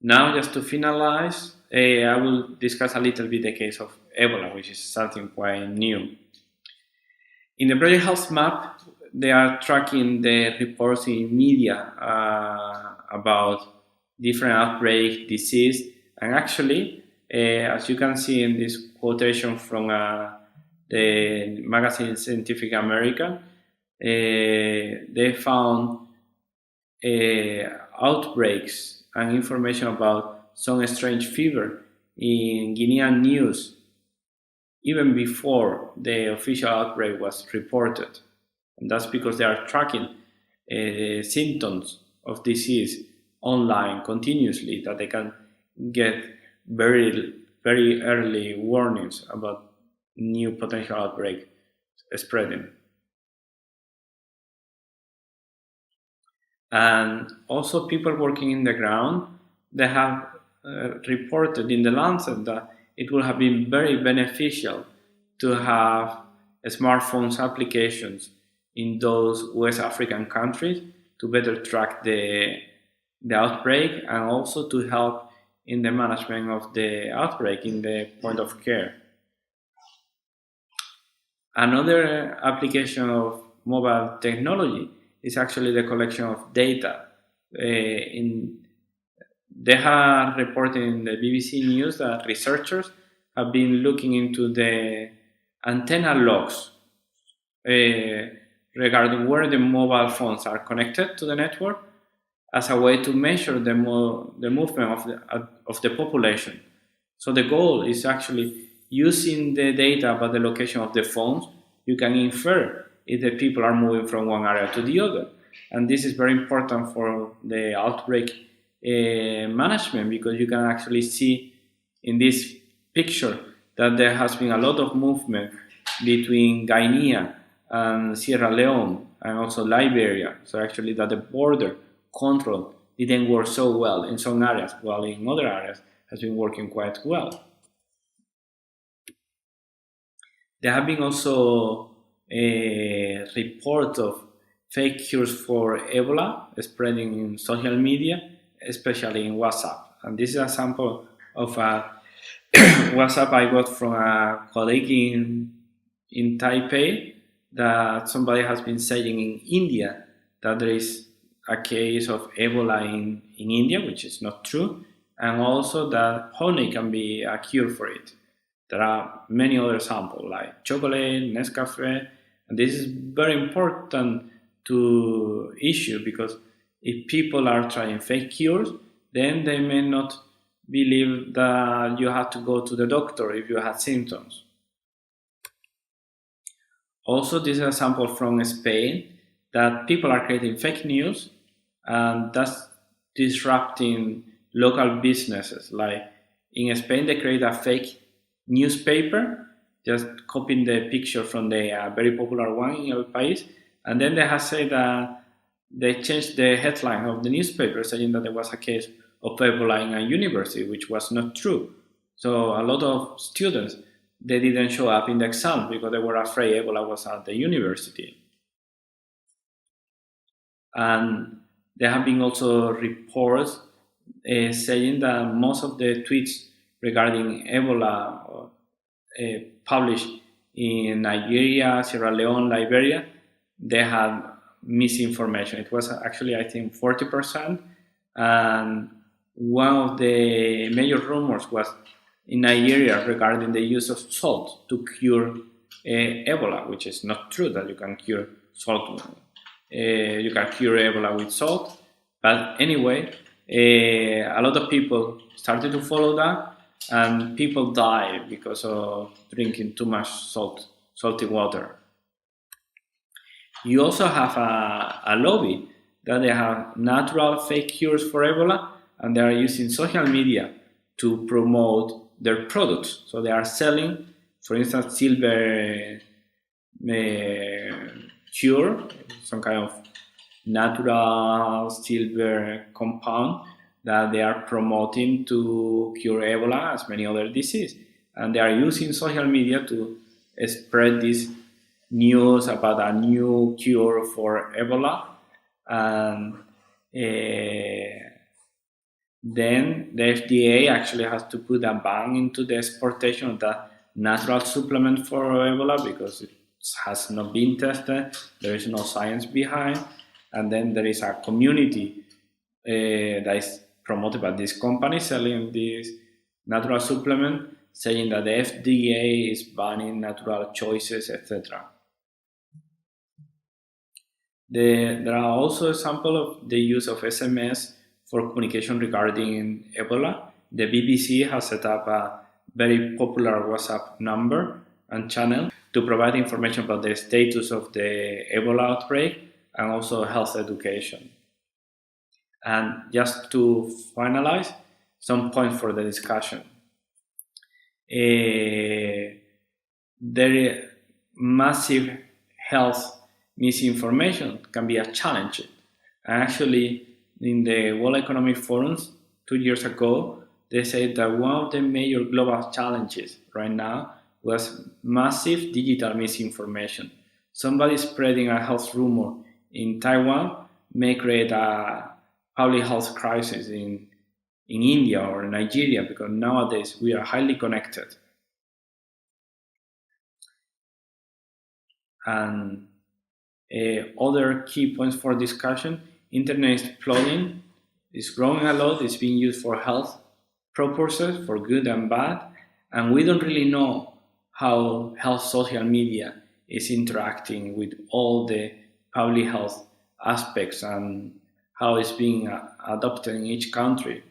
Now, just to finalize, I will discuss a little bit the case of Ebola, which is something quite new. In the Project Health Map, they are tracking the reports in media about different outbreak, disease, and actually, as you can see in this quotation from the magazine Scientific American, they found outbreaks and information about some strange fever in Guinean news even before the official outbreak was reported. And that's because they are tracking symptoms of disease online continuously, that they can get very, very early warnings about new potential outbreak spreading. And also people working in the ground, they have reported in the Lancet that it would have been very beneficial to have smartphones applications in those West African countries to better track the outbreak and also to help in the management of the outbreak in the point of care. Another application of mobile technology is actually the collection of data. They have reported in the BBC News that researchers have been looking into the antenna logs regarding where the mobile phones are connected to the network as a way to measure the movement of the population. So the goal is actually using the data about the location of the phones, you can infer if the people are moving from one area to the other. And this is very important for the outbreak management, because you can actually see in this picture that there has been a lot of movement between Guinea and Sierra Leone and also Liberia. So actually that the border control didn't work so well in some areas, while in other areas has been working quite well. There have been also reports of fake cures for Ebola spreading in social media, especially in WhatsApp. And this is a sample of a WhatsApp I got from a colleague in Taipei, that somebody has been saying in India that there is a case of Ebola in India, which is not true, and also that honey can be a cure for it. There are many other samples like chocolate, Nescafe, and this is very important to issue, because if people are trying fake cures, then they may not believe that you have to go to the doctor if you have symptoms. Also, this is a sample from Spain, that people are creating fake news, and that's disrupting local businesses. Like in Spain, they create a fake newspaper, just copying the picture from the very popular one in El País, and then they have said that they changed the headline of the newspaper, saying that there was a case of Ebola in a university, which was not true. So a lot of students, they didn't show up in the exam because they were afraid Ebola was at the university. And there have been also reports saying that most of the tweets regarding Ebola published in Nigeria, Sierra Leone, Liberia, they had misinformation. It was actually, I think, 40%. And one of the major rumors was in Nigeria regarding the use of salt to cure Ebola, which is not true that you can cure salt. You can cure Ebola with salt. But anyway, a lot of people started to follow that, and people died because of drinking too much salty water. You also have a lobby that they have natural fake cures for Ebola, and they are using social media to promote their products. So they are selling, for instance, silver cure, some kind of natural silver compound that they are promoting to cure Ebola, as many other diseases. And they are using social media to spread this news about a new cure for Ebola. And then the FDA actually has to put a ban into the exportation of that natural supplement for Ebola because it has not been tested, there is no science behind, and then there is a community that is promoted by this company selling this natural supplement, saying that the FDA is banning natural choices, etc. There are also examples of the use of SMS for communication regarding Ebola. The BBC has set up a very popular WhatsApp number and channel to provide information about the status of the Ebola outbreak and also health education. And just to finalize, some points for the discussion. There is massive health misinformation can be a challenge. And actually, in the World Economic Forums 2 years ago, they said that one of the major global challenges right now was massive digital misinformation. Somebody spreading a health rumor in Taiwan may create a public health crisis in India or Nigeria, because nowadays we are highly connected. And other key points for discussion: internet is exploding, it's growing a lot, it's being used for health purposes, for good and bad, and we don't really know how health social media is interacting with all the public health aspects and how it's being adopted in each country.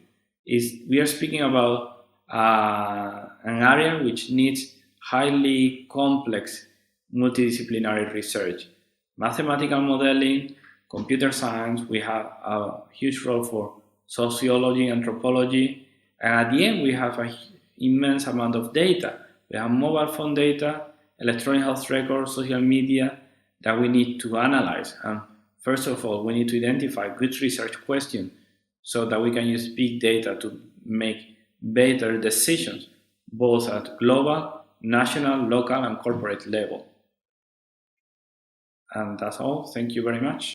We are speaking about an area which needs highly complex multidisciplinary research. Mathematical modeling, computer science, we have a huge role for sociology, anthropology, and at the end we have an immense amount of data. We have mobile phone data, electronic health records, social media that we need to analyze. And first of all, we need to identify good research questions so that we can use big data to make better decisions, both at global, national, local, and corporate level. And that's all. Thank you very much.